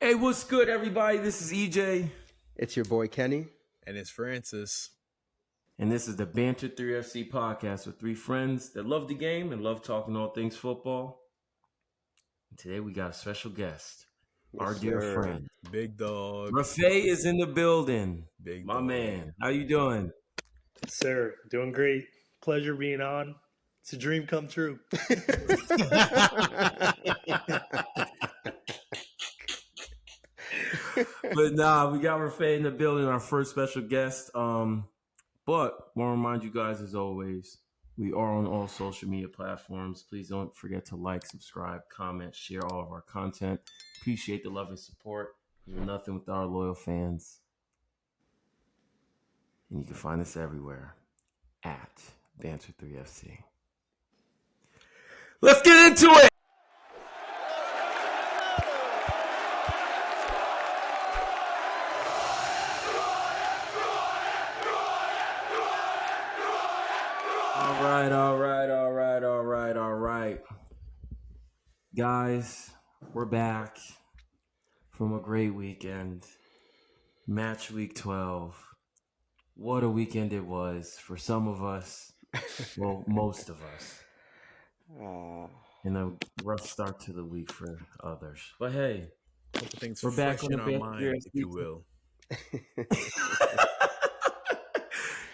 Hey, what's good, everybody? This is EJ, It's your boy Kenny. And it's Francis. and this is the Banter 3FC podcast with three friends that love the game and love talking all things football. And today we got a special guest, our dear sir. friend. Big dog. Rafe is in the building. Big My dog. man, how you doing? Sir, doing great. Pleasure being on. It's a dream come true. But nah, we got Rafe in the building, our first special guest. But want to remind you guys, as always, we are on all social media platforms. Please don't forget to like, subscribe, comment, share all of our content. Appreciate the love and support. We're nothing without our loyal fans. And you can find us everywhere at Banter3FC. Let's get into it! All right. Guys, we're back from a great weekend. Matchweek 12. What a weekend it was for some of us. Well, most of us. And a rough start to the week for others. But hey, Things we're back fresh on in the our Banter mind, 3FC. if you will.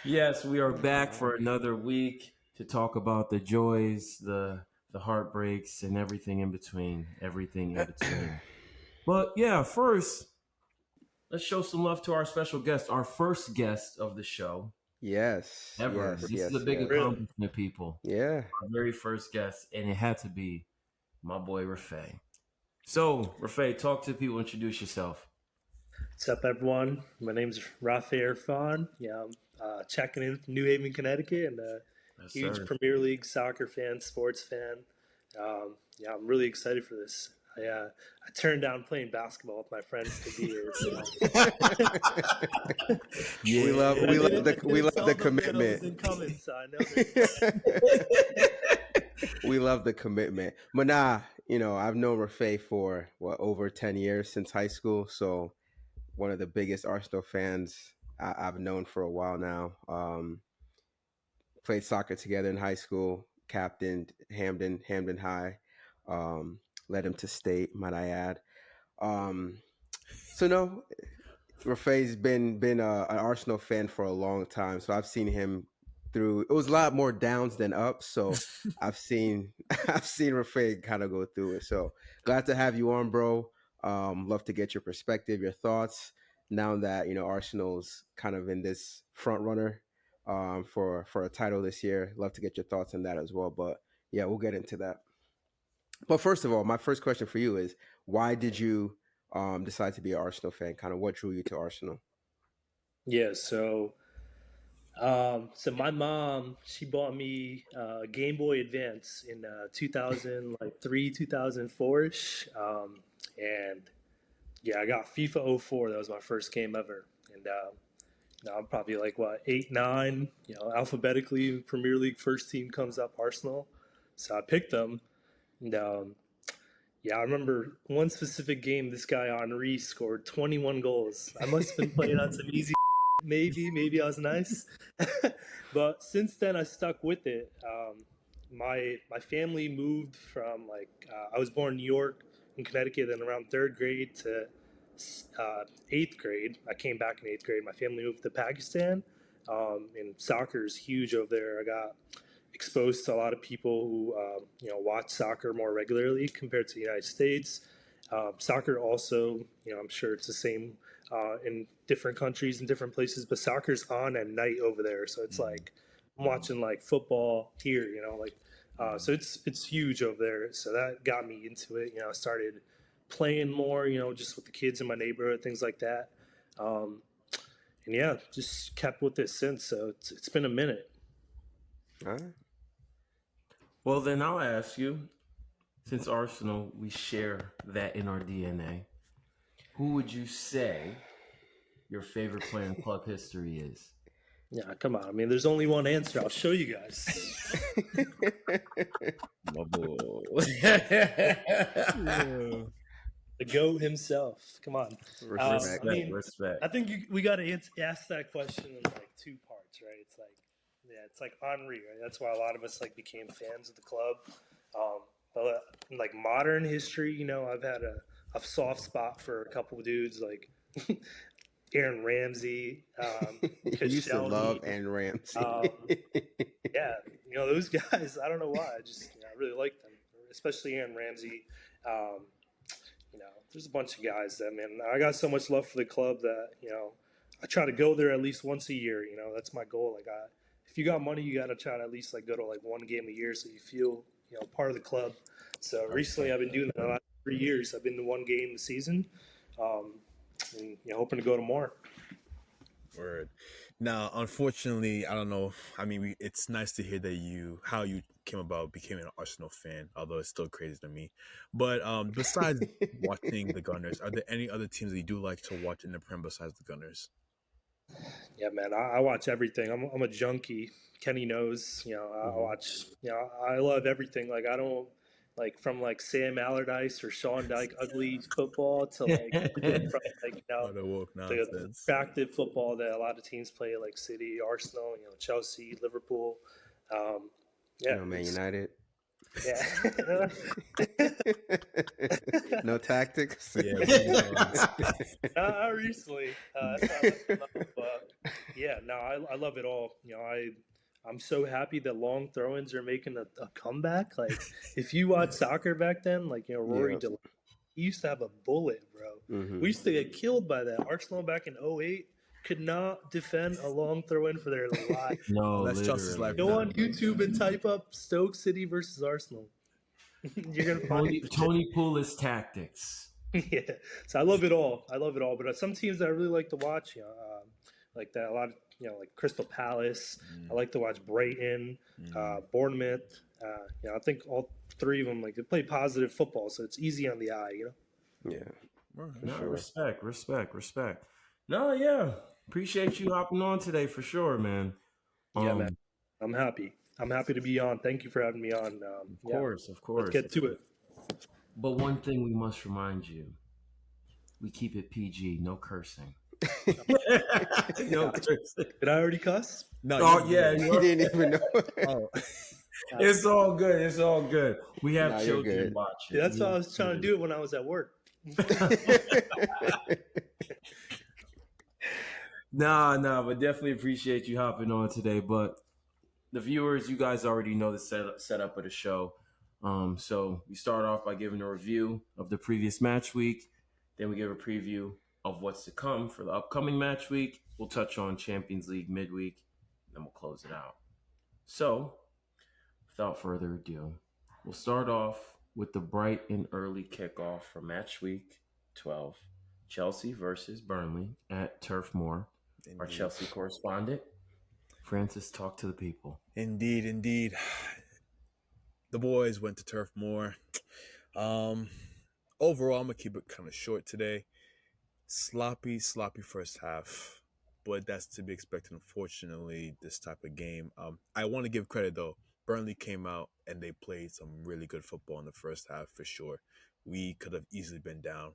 Yes, we are back for another week to talk about the joys, the heartbreaks, and everything in between. But yeah, first, let's show some love to our special guest, our first guest of the show Yes. ever. Yes, This is yes, a big yes. accomplishment, people. Yeah. Our very first guest, and it had to be my boy Rafe. So, Rafe, talk to the people, introduce yourself. What's up, everyone? My name's Rafe Irfan. Yeah, I'm checking in from New Haven, Connecticut, and a huge sir. Premier League soccer fan, sports fan. I'm really excited for this. I turned down playing basketball with my friends to be here. So. We love the commitment. We love the commitment. But nah, I've known Rafe for over 10 years since high school. So one of the biggest Arsenal fans I've known for a while now. Played soccer together in high school, captained Hamden High, led him to state, might I add. So no, Rafe's been an Arsenal fan for a long time, so I've seen him through. It was a lot more downs than ups, so I've seen Rafe kind of go through it. So glad to have you on, bro. Love to get your perspective, your thoughts. Now that Arsenal's kind of in this front runner for a title this year, love to get your thoughts on that as well. But yeah, we'll get into that. But first of all, my first question for you is, why did you decide to be an Arsenal fan? Kind of what drew you to Arsenal? Yeah, so my mom, she bought me a Game Boy Advance in 2003, 2004-ish. And yeah, I got FIFA 04. That was my first game ever. And now I'm probably like, 8, 9, alphabetically, Premier League first team comes up, Arsenal. So I picked them. And I remember one specific game, this guy Henry scored 21 goals. I must have been playing on some easy maybe I was nice. But since then I stuck with it. My family moved from I was born in New York in Connecticut, then around 3rd grade to 8th grade. I came back in 8th grade. My family moved to Pakistan, and soccer is huge over there. I got exposed to a lot of people who watch soccer more regularly compared to the United States. Soccer also, I'm sure it's the same in different countries and different places, but soccer's on at night over there. So it's like I'm watching like football here, so it's huge over there. So that got me into it. I started playing more, just with the kids in my neighborhood, things like that. And yeah, just kept with it since. So it's been a minute. All right. Well, then I'll ask you, since Arsenal, we share that in our DNA, who would you say your favorite player in club history is? Yeah, come on. I mean, there's only one answer. I'll show you guys. My boy. Yeah. The GOAT himself. Come on. Respect. I mean, Respect. I think we got to ask that question in like two parts, right? It's like Henri, right? That's why a lot of us like became fans of the club. But in like modern history, I've had a soft spot for a couple of dudes like Aaron Ramsey, You used to love Koscielny. Aaron Ramsey. Yeah, those guys. I don't know why. I really like them, especially Aaron Ramsey. Um, there's a bunch of guys that, man, I got so much love for the club that I try to go there at least once a year. That's my goal. Like, if you got money, you got to try to at least like go to like one game a year so you feel part of the club. So recently, I've been doing that the last 3 years. I've been to one game a season, and hoping to go to more. Word. Now, unfortunately, I don't know. I mean, it's nice to hear that how you came about becoming an Arsenal fan, although it's still crazy to me. But besides watching the Gunners, are there any other teams that you do like to watch in the Prem besides the Gunners? Yeah, man, I watch everything. I'm a junkie. Kenny knows. I watch. I love everything. Like, I don't like from like Sam Allardyce or Sean Dyke ugly football to like even from like The woke the nonsense. attractive football that a lot of teams play, like City, Arsenal, Chelsea, Liverpool. Yeah, Man United. yeah. No tactics. Yeah, reruns. Not recently. That's not left enough, but yeah, no, I love it all. I'm so happy that long throw-ins are making a comeback. Like, if you watch soccer back then, like Rory Yeah. DeLancey, he used to have a bullet, bro. Mhm. We used to get killed by that. Arsenal back in 08 could not defend a long throw-in for their life. No, That's Chelsea's literally. life Go now. on YouTube and type up Stoke City versus Arsenal. You're gonna find Tony Pulis tactics. yeah, so I love it all. But some teams that I really like to watch, like that a lot of like Crystal Palace. I like to watch Brighton, Bournemouth. I think all three of them like they play positive football, so it's easy on the eye. Yeah. No, sure. respect. No, yeah. Appreciate you hopping on today for sure, man. Yeah, man. I'm happy. I'm happy to be on. Thank you for having me on. Of course. Let's get to it. But one thing we must remind you: we keep it PG, no cursing. No cursing. Did I already cuss? No, Oh yeah, He didn't even know. Oh, it's all good. We have Nah, you're children good. watching. Yeah, that's why I was trying to do it when I was at work. Nah, but definitely appreciate you hopping on today. But the viewers, you guys already know the setup of the show. So we start off by giving a review of the previous match week. Then we give a preview of what's to come for the upcoming match week. We'll touch on Champions League midweek, and then we'll close it out. So, without further ado, we'll start off with the bright and early kickoff for match week 12. Chelsea versus Burnley at Turf Moor. Our Chelsea correspondent, Francis, talk to the people. Indeed. The boys went to Turf Moor. Overall, I'm gonna keep it kind of short today. Sloppy first half, but that's to be expected. Unfortunately, this type of game. I want to give credit though. Burnley came out and they played some really good football in the first half for sure. We could have easily been down.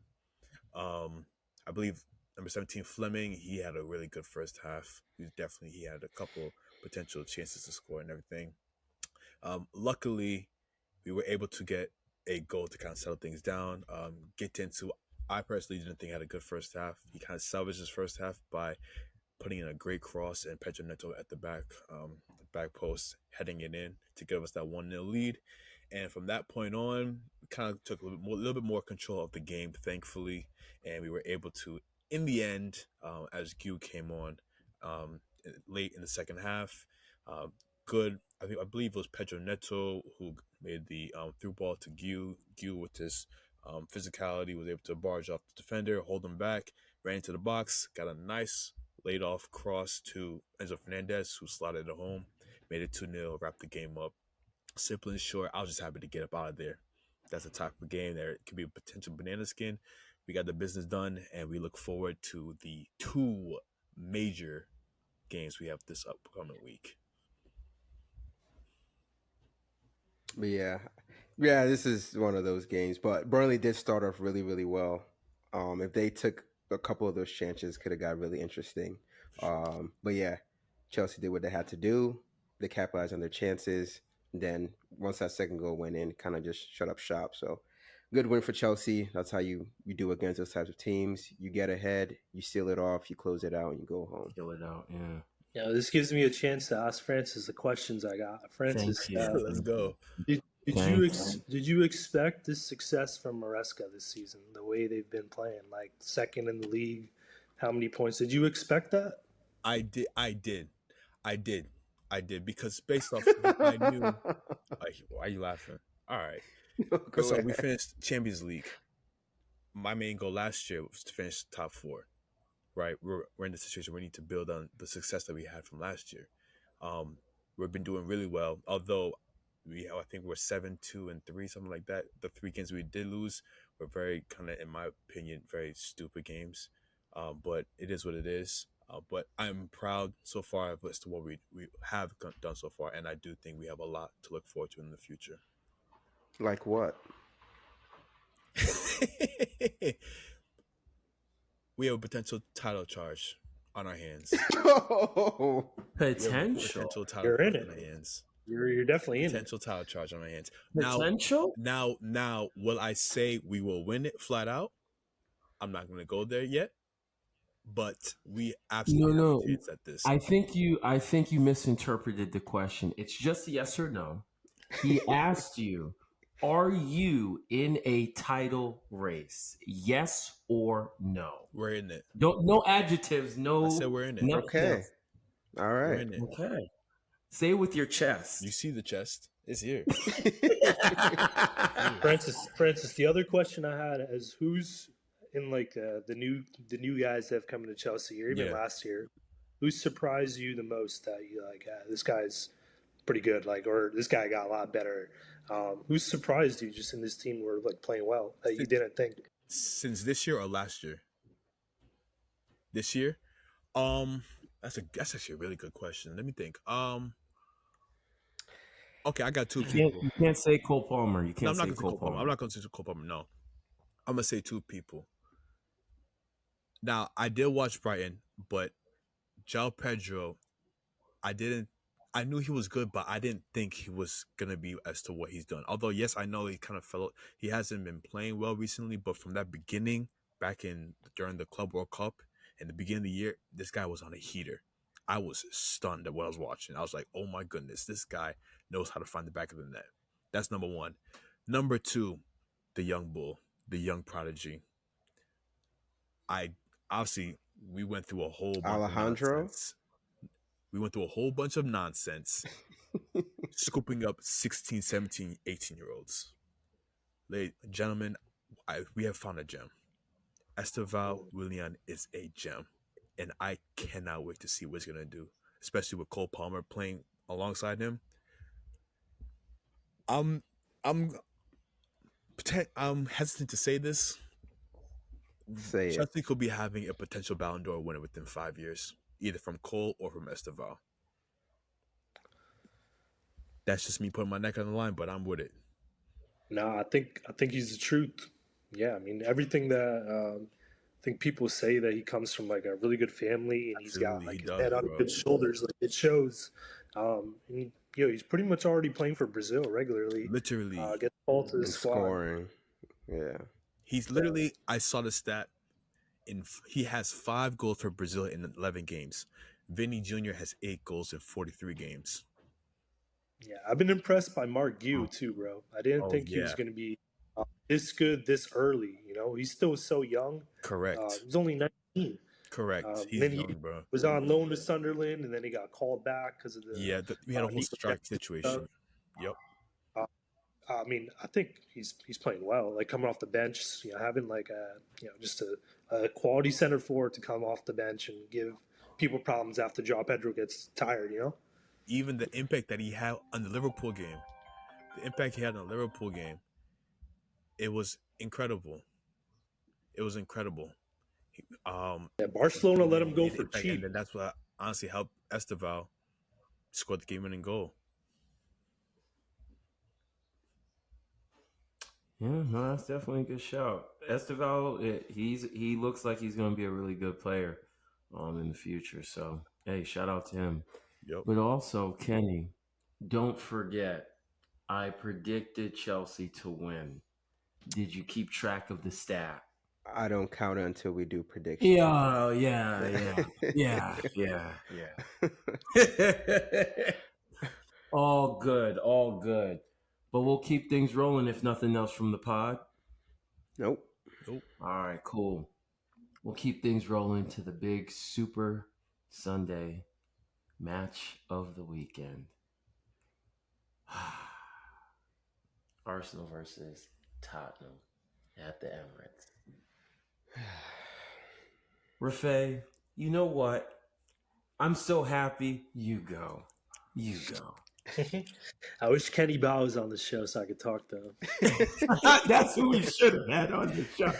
I believe number 17 Fleming, he had a really good first half. He had a couple potential chances to score and everything. Luckily, we were able to get a goal to kind of settle things down. I personally didn't think he had a good first half. He kind of salvaged his first half by putting in a great cross and Pedro Neto at the back post, heading it in to give us that 1-0 lead. And from that point on, we kind of took a little bit more control of the game, thankfully, and we were able to, in the end, as Gu came on late in the second half, good. I believe it was Pedro Neto who made the through ball to Gu. Gu with his physicality was able to barge off the defender, hold him back, ran into the box, got a nice laid off cross to Enzo Fernandez, who slotted it home, made it 2-0, wrapped the game up. Simple and short, I was just happy to get up out of there. That's a type of game that could be a potential banana skin. We got the business done, and we look forward to the 2 major games we have this upcoming week. But yeah, Yeah, this is one of those games, but Burnley did start off really, really well. If they took a couple of those chances, could have got really interesting. For sure. But yeah, Chelsea did what they had to do. They capitalized on their chances. Then once that second goal went in, kind of just shut up shop. So good win for Chelsea. That's how you do against those types of teams. You get ahead, you seal it off, you close it out, and you go home. Kill it out. Yeah. This gives me a chance to ask Francis the questions I got. Francis, Thank you. Let's go. did you expect this success from Maresca this season? The way they've been playing, like second in the league, how many points did you expect that? I did. I did. I did. I did because based off what I knew. Why are you laughing? All right. Go We ahead. finished Champions League. My main goal last year was to finish top four. Right, we're in the situation where we need to build on the success that we had from last year. Um, we've been doing really well, although I think we're 7-2-3, something like that. The 3 games we did lose were very kind of, in my opinion, very stupid games. But it is what it is. But I'm proud so far as to what we have done so far, and I do think we have a lot to look forward to in the future. Like what? We have a potential title charge on our hands. Oh, We have a Potential. potential title You're in charge it. on our hands. You're definitely in it. Potential title charge on our hands. Potential? Now, will I say we will win it flat out? I'm not going to go there yet, but we absolutely have a chance at this. I think you misinterpreted the question. It's just a yes or no. He asked you, are you in a title race? Yes or no? We're in it. Don't no adjectives, no. I said we're in it. nothing okay. else. All We're right. in it. Okay. Say it with your chest. You see the chest? It's here. Francis. The other question I had is who's in like the new guys that have come into Chelsea, or even Yeah. last year. Who surprised you the most that you like? This guy's pretty good, like, or this guy got a lot better. Who surprised you just in this team were like playing well that you didn't think? Since this year or last year? This year? That's actually a really good question. Let me think. Okay, I got two people. You can't say Cole Palmer. You No, can't I'm not say going to say Cole Cole Palmer. Palmer. I'm not going to say Cole Palmer. No, I'm going to say two people. Now, I did watch Brighton, but João Pedro, I knew he was good, but I didn't think he was going to be as to what he's done. Although, yes, I know he kind of he hasn't been playing well recently, but from that beginning, during the Club World Cup, in the beginning of the year, this guy was on a heater. I was stunned at what I was watching. I was like, oh my goodness, this guy knows how to find the back of the net. That's number one. Number two, the young bull, the young prodigy. We went through a whole bunch Alejandro? of nonsense. We went through a whole bunch of nonsense, scooping up 16, 17, 18-year-olds. Ladies and gentlemen, we have found a gem. Esteval Willian is a gem, and I cannot wait to see what he's going to do, especially with Cole Palmer playing alongside him. I'm hesitant to say this. Say it. Chelsea could be having a potential Ballon d'Or winner within 5 years, either from Cole or from Esteval. That's just me putting my neck on the line, but I'm with it. No, I think he's the truth. Yeah, I mean everything that I think people say that he comes from like a really good family and he's got like his head on good shoulders. Like it shows. And, he's pretty much already playing for Brazil regularly. Literally, gets called to the squad. Scoring. Yeah. He's literally. I saw the stat. He has 5 goals for Brazil in 11 games. Vinny Jr. has 8 goals in 43 games. Yeah, I've been impressed by Mark Gue too, bro. I didn't think he was going to be this good this early. He's still so young. Correct. He's only 19. Correct. He's then young, bro. Was on loan to Sunderland, and then he got called back because of the we had a whole strike situation. Yep. I mean, I think he's playing well. Like coming off the bench, having like just a quality center forward to come off the bench and give people problems after João Pedro gets tired. Even the impact that he had on the Liverpool game, it was incredible. Barcelona let him go for cheap, and then that's what honestly helped Esteval score the game-winning goal. Yeah, no, that's definitely a good shout. Esteval, he looks like he's going to be a really good player in the future. So, hey, shout out to him. Yep. But also, Kenny, don't forget, I predicted Chelsea to win. Did you keep track of the stat? I don't count it until we do predictions. Yeah. All good, all good. But we'll keep things rolling if nothing else from the pod. Nope. Nope. All right, cool. We'll keep things rolling to the big Super Sunday match of the weekend. Arsenal versus Tottenham at the Emirates. Rafe, you know what? I'm so happy. You go. You go. I wish Kenny Bow was on the show so I could talk to him. That's who we should have had on the show.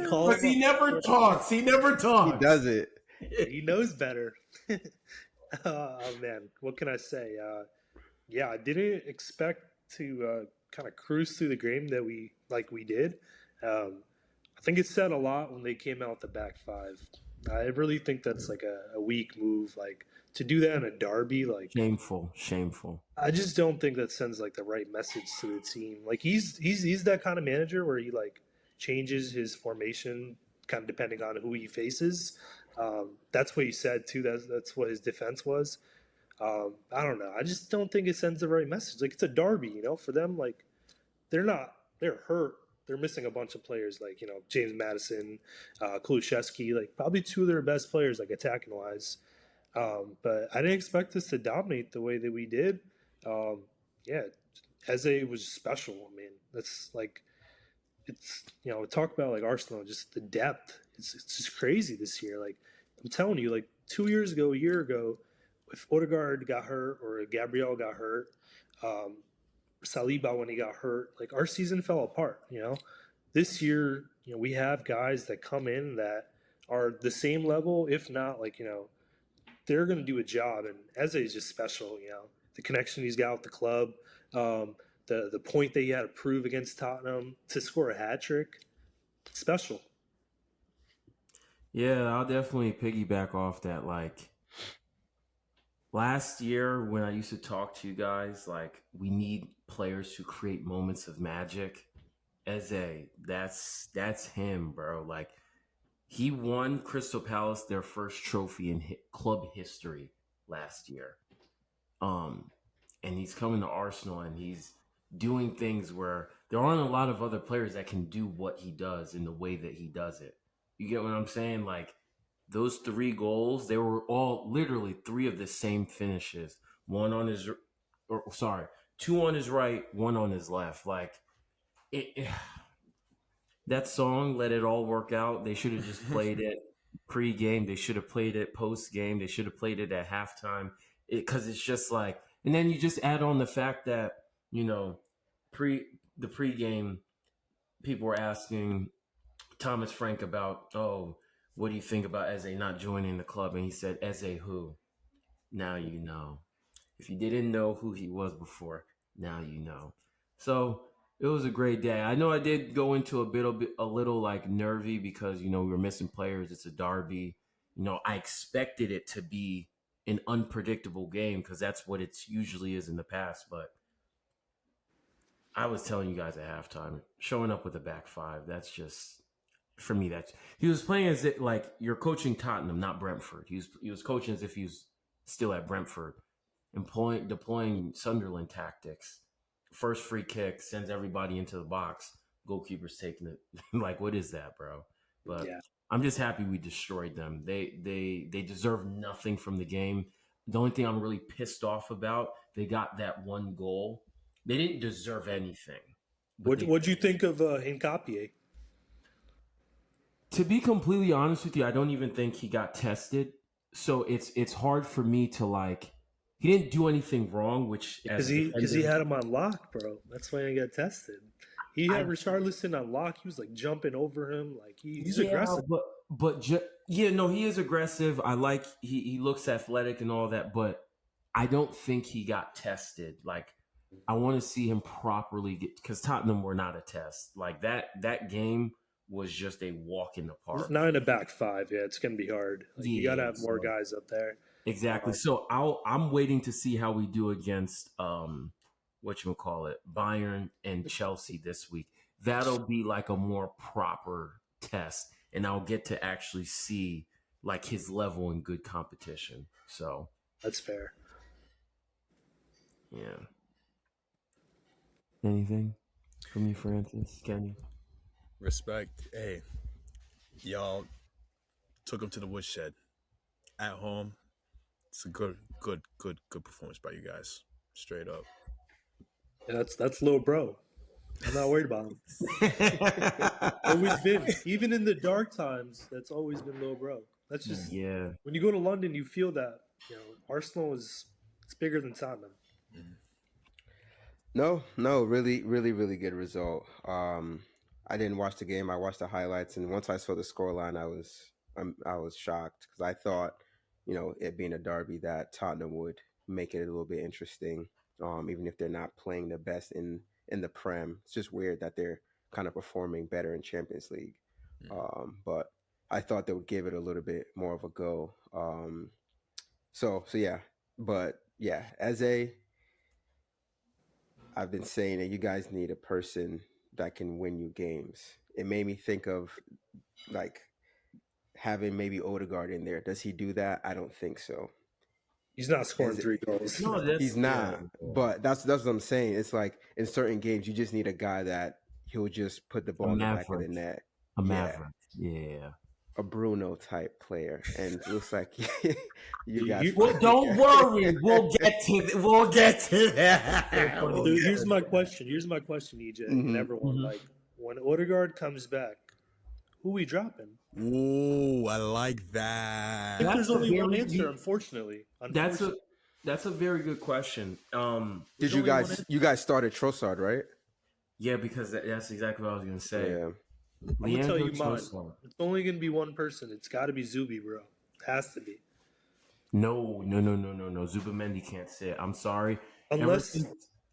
Call Because he never talks. He never He talks. does it. He knows better. Oh man, what can I say? Yeah, I didn't expect to kind of cruise through the game that we did. I think it said a lot when they came out the back five. I really think that's like a weak move. Like to do that in a derby, like Shameful. I just don't think that sends like the right message to the team. Like he's that kind of manager where he like changes his formation kind of depending on who he faces. That's what he said too. That's what his defense was. I don't know. I just don't think it sends the right message. Like it's a derby, you know, for them. Like they're hurt. They're missing a bunch of players, like James Madison, Kulusevski, like probably two of their best players, like attacking wise. But I didn't expect us to dominate the way that we did. Um, yeah, Eze was special. I mean, that's like it's talk about like Arsenal, just the depth. It's just crazy this year. Like I'm telling you, like 2 years ago, a year ago, if Odegaard got hurt or Gabriel got hurt, um, Saliba when he got hurt, like our season fell apart. This year, we have guys that come in that are the same level, if not like they're going to do a job. And Eze is just special. The connection he's got with the club, the point that he had to prove against Tottenham to score a hat trick, special. Yeah, I'll definitely piggyback off that. Like last year when I used to talk to you guys, like we need players who create moments of magic. Eze, that's him, bro. Like he won Crystal Palace their first trophy in club history last year. And he's coming to Arsenal and he's doing things where there aren't a lot of other players that can do what he does in the way that he does it. You get what I'm saying? Like those 3 goals, they were all literally 3 of the same finishes. One on his, or sorry, 2 on his right, 1 on his left. Like that song, Let It All Work Out, they should have just played it pre-game. They should have played it post-game. They should have played it at halftime. Because it's just like, and then you just add on the fact that, the pre-game, people were asking Thomas Frank about, oh, what do you think about Eze not joining the club? And he said, Eze who? Now you know. If you didn't know who he was before, now you know. So it was a great day. I know I did go into a little like nervy because we were missing players. It's a derby. I expected it to be an unpredictable game because that's what it usually is in the past. But I was telling you guys at halftime, showing up with a back five. That's just for me. That's he was playing as if like you're coaching Tottenham, not Brentford. He was coaching as if he was still at Brentford, deploying Sunderland tactics. First free kick sends everybody into the box. Goalkeeper's taking it. Like, what is that, bro? But Yeah. I'm just happy we destroyed them. They deserve nothing from the game. The only thing I'm really pissed off about, they got that 1 goal. They didn't deserve anything. What'd you think of Hincapié? To be completely honest with you, I don't even think he got tested. So it's hard for me to like. He didn't do anything wrong, which Because he had him on lock, bro. That's why he got tested. He had Richarlison on lock. He was like jumping over him. Like he's aggressive. No, he is aggressive. I like he looks athletic and all that, but I don't think he got tested. Like I want to see him properly get, because Tottenham were not a test. Like that game was just a walk in the park. Not in a back five. Yeah, it's gonna be hard. Like you got to Yeah, have more so guys up there. exactly. So I'm waiting to see how we do against whatchamacallit, Bayern and Chelsea this week. That'll be like a more proper test, and I'll get to actually see like his level in good competition. So That's fair. yeah. Anything from you, Francis? Kenny? Respect. Hey, y'all took him to the woodshed at home. It's a good performance by you guys. Straight up. Yeah, that's little bro. I'm not worried about him. Always been, even in the dark times. That's always been little bro. That's just Yeah. when you go to London, you feel that. You know, Arsenal it's bigger than Tottenham. No, really, really, really good result. I didn't watch the game. I watched the highlights, and once I saw the scoreline, I was shocked because I thought, it being a derby, that Tottenham would make it a little bit interesting. Even if they're not playing the best in the Prem, it's just weird that they're kind of performing better in Champions League. But I thought they would give it a little bit more of a go. So yeah, but yeah, I've been saying that you guys need a person that can win you games. It made me think of like having maybe Odegaard in there. Does he do that? I don't think so. He's not scoring Is it, 3 goals. No, he's that's not. But that's what I'm saying. It's like in certain games, you just need a guy that he'll just put the a ball in the back of the maverick. net. A Yeah, maverick. Yeah. a Bruno type player, and it looks like you got. Well, don't worry. We'll get to that. Dude, here's my question. Here's my question, EJ, and everyone. Mhm. Like, when Odegaard comes back, who we dropping? Ooh, I like I that. think there's That's a only one very- answer, unfortunately. That's a very good question. Did you guys started Trossard, right? Yeah, because that's exactly what I was gonna say. Yeah. I'm gonna tell Leandro you mine. Trossard. It's only gonna be one person. It's got to be Zubi, bro. It has to be. No. Zubamendi can't sit. I'm sorry. Unless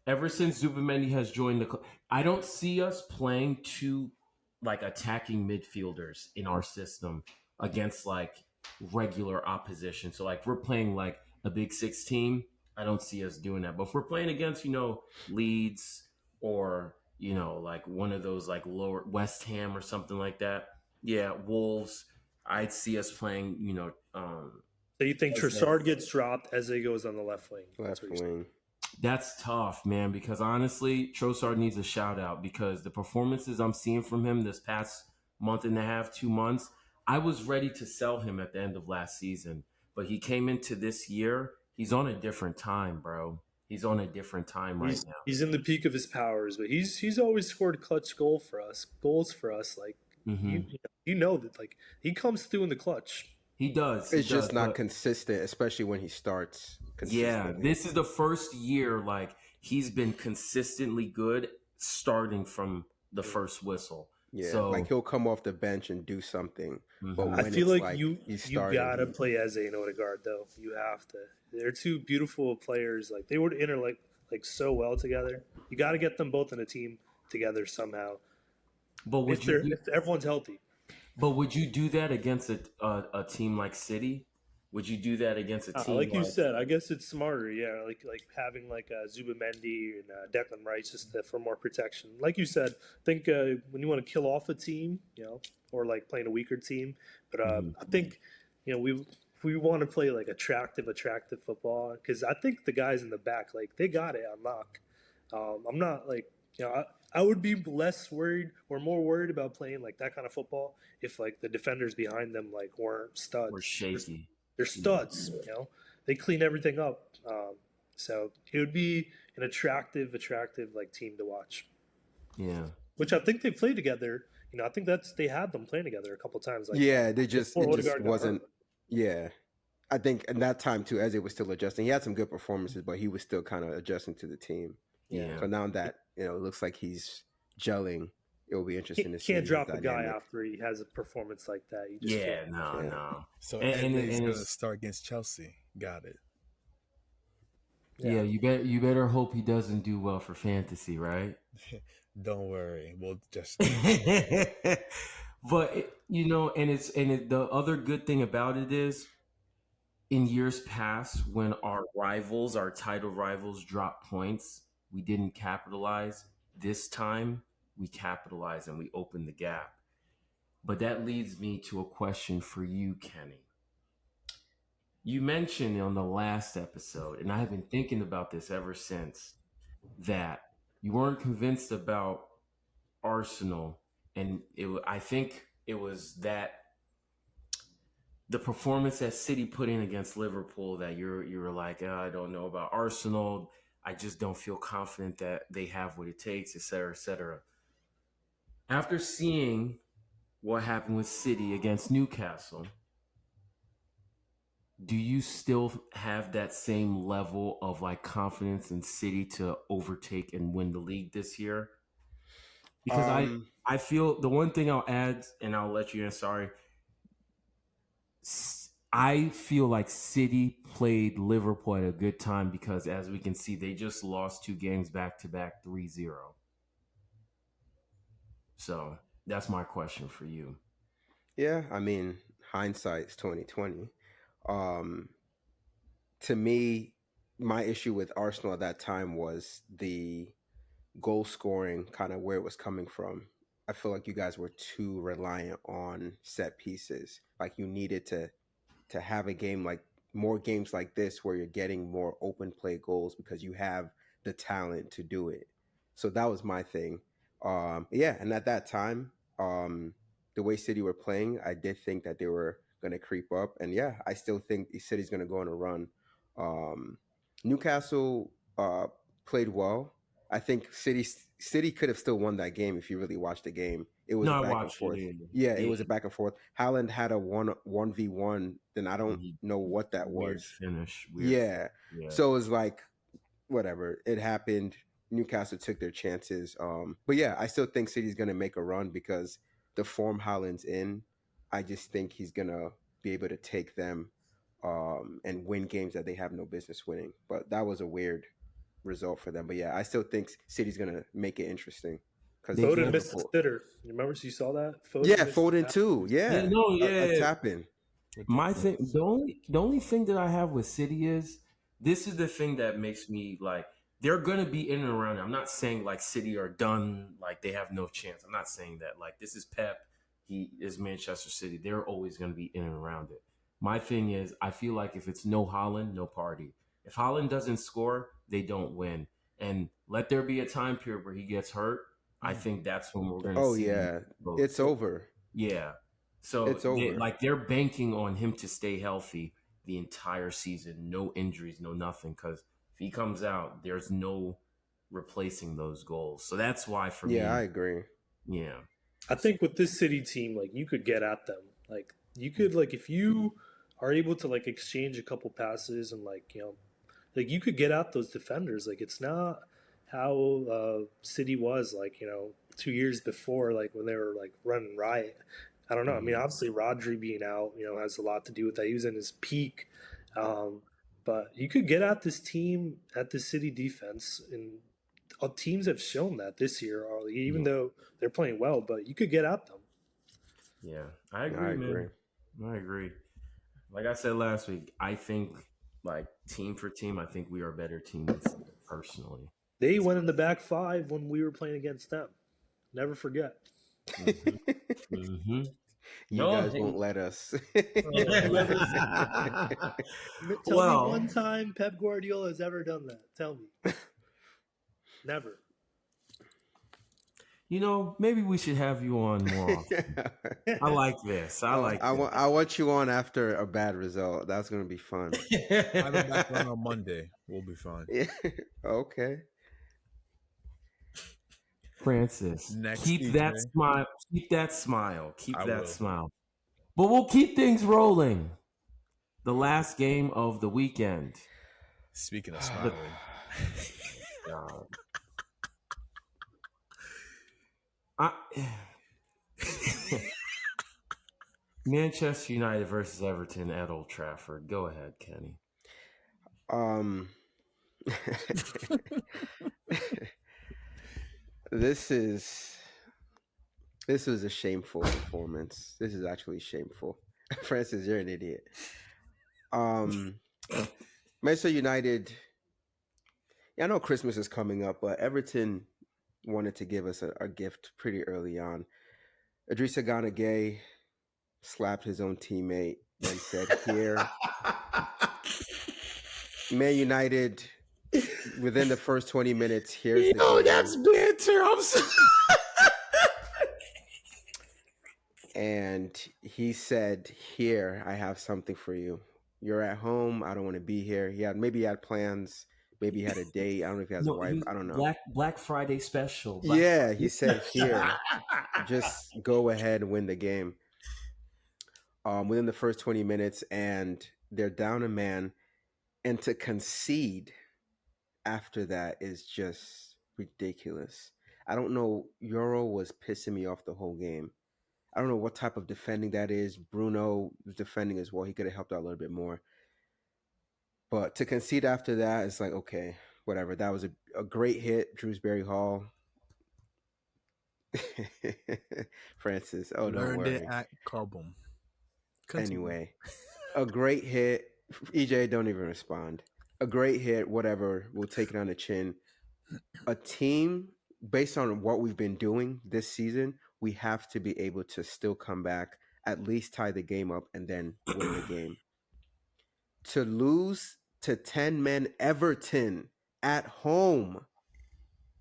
Ever since Zubamendi has joined the club, I don't see us playing two like attacking midfielders in our system against like regular opposition. So like we're playing like a big six team. I don't see us doing that. But if we're playing against, Leeds or, like one of those like lower West Ham or something like that. Yeah, Wolves. I'd see us playing, so you think Trossard gets dropped, Eze goes on the left wing. Left wing. That's tough, man, because honestly, Trossard needs a shout out because the performances I'm seeing from him this past month and a half, 2 months, I was ready to sell him at the end of last season, but he came into this year. He's on a different time, bro. He's on a different time right now. He's in the peak of his powers, but he's always scored clutch goals for us. Like you know that like he comes through in the clutch. He does. It's just not consistent, especially when he starts. Yeah, this is the first year like he's been consistently good starting from the first whistle. Yeah, so, like he'll come off the bench and do something. But when I feel it's like you gotta play Eze and Odegaard though. You have to. They're two beautiful players. Like they would interlink like so well together. You got to get them both in a team together somehow. But if everyone's healthy. But would you do that against a team like City? Would you do that against a team like you said? I guess it's smarter, yeah. Like having like Zubamendi and Declan Rice just for more protection. Like you said, I think when you want to kill off a team, or like playing a weaker team. But I think we want to play like attractive football because I think the guys in the back like they got it on lock. I'm not like I would be less worried or more worried about playing like that kind of football if like the defenders behind them like weren't studs. Or shaky. They're studs, They clean everything up. So it would be an attractive like team to watch. Yeah. Which I think they played together. I think they had them playing together a couple times. Like it just wasn't. Yeah. I think in that time too, Eze was still adjusting. He had some good performances, but he was still kind of adjusting to the team. Yeah. So now that it looks like he's gelling, it will be interesting to see. Can't drop a guy after he has a performance like that. You just can't. No. So and he's going to start against Chelsea. Got it. Yeah, you better hope he doesn't do well for fantasy, right? Don't worry, we'll just But the other good thing about it is in years past when our title rivals dropped points, we didn't capitalize. This time we capitalized and we opened the gap. But that leads me to a question for you, Kenny. You mentioned on the last episode, and I have been thinking about this ever since, that you weren't convinced about Arsenal, and I think it was that the performance that City put in against Liverpool that you were like, I don't know about Arsenal. I just don't feel confident that they have what it takes, et cetera, et cetera. After seeing what happened with City against Newcastle, do you still have that same level of like confidence in City to overtake and win the league this year? Because I feel the one thing I'll add, and I'll let you in. Sorry, I feel like City played Liverpool at a good time because, as we can see, they just lost 2 games back to back 3-0. So that's my question for you. Yeah, I mean, hindsight's 2020. Um, to me, my issue with Arsenal at that time was the goal scoring, kind of where it was coming from. I feel like you guys were too reliant on set pieces. Like you needed to have a game like more games like this where you're getting more open play goals because you have the talent to do it. So that was my thing. Yeah, and at that time, the way City were playing, I did think that they were going to creep up, and yeah, I still think City's going to go on a run. Um, Newcastle played well. I think City could have still won that game if you really watched the game. It was No, a I back and watched it. forth. Yeah, Yeah, it yeah. was a back and forth. Haaland had a 1v1. Then I And don't he know what that weird was. finish. Weird. Yeah. Yeah. So it was like whatever. It happened. Newcastle took their chances. But yeah, I still think City's gonna make a run because the form Haaland's in, I just think he's gonna be able to take them and win games that they have no business winning. But that was a weird result for them. But yeah, I still think City's gonna make it interesting because They Foden gave. missed a Liverpool. sitter. You remember? You saw that? Foden Yeah, missed. Foden too. Yeah. Yeah, No. a Yeah. tap in. My thing, ridiculous. the only thing that I have with City is this is the thing that makes me like they're gonna be in and around it. I'm not saying like City are done, like they have no chance. I'm not saying that. Like this is Pep, he is Manchester City. They're always gonna be in and around it. My thing is, I feel like if it's no Holland, no party. If Holland doesn't score, they don't win. And let there be a time period where he gets hurt. I think that's when we're gonna Oh see them yeah, both. it's over. Yeah. So It's over. they're banking on him to stay healthy the entire season, no injuries, no nothing. Because if he comes out, there's no replacing those goals. So that's why for Yeah, I me, agree. yeah, I think with this City team, like you could get at them. Like you could like if you are able to like exchange a couple passes and like you could get at those defenders. Like it's not how City was like 2 years before, like when they were like running riot. I don't know. I mean, Mhm. obviously Rodri being out, has a lot to do with that. He was in his peak, um, but you could get at this team at the City defense, and teams have shown that this year. Even Yeah, though they're playing well, but you could get at them. yeah, I I agree, agree. man. I agree. Like I said last week, I think like team for team, I think we are a better team than City, personally. They went in the back five when we were playing against them. Never forget. Hmm. Hmm. You No, guys won't let us. Let us tell me one well, time Pep Guardiola has ever done that. Tell me. Never. maybe we should have you on more often. I like this. I like I want you on after a bad result. That's gonna be fun. Have him back this. on Monday. We'll be fine. Yeah. Okay. Francis, Next keep that TJ, smile. Keep that smile. Keep I that will. smile. But we'll keep things rolling. The last game of the weekend. Speaking of The smiling, God. I, Manchester United versus Everton at Old Trafford. Go ahead, Kenny. um, this is this was a shameful performance. This is actually shameful. Francis, you're an idiot. Um, Manchester United. Yeah, I know Christmas is coming up, but Everton wanted to give us a gift pretty early on. Idrissa Gana Gay slapped his own teammate and said, "Here, Man United." Within the first 20 minutes, here's the Yo, game. that's banter. I'm so And he said, "Here, I have something for you. You're at home. I don't want to be here." He had plans. Maybe he had a date. I don't know if he has a no, wife. he I don't know. Black Friday special. Yeah, he said, "Here, just go ahead and win the game." Within the first 20 minutes, and they're down a man, and to concede after that is just ridiculous. I don't know. Euro was pissing me off the whole game. I don't know what type of defending that is. Bruno was defending as well. He could have helped out a little bit more. But to concede after that, it's like, okay, whatever. That was a great hit, Drewsbury Hall. Francis, oh, don't Learned it worry. at Carbon. Continue. Anyway, a great hit. EJ, don't even respond. A great hit, whatever. We'll take it on the chin. A team, based on what we've been doing this season, we have to be able to still come back, at least tie the game up, and then win the game. To lose to 10 men Everton at home,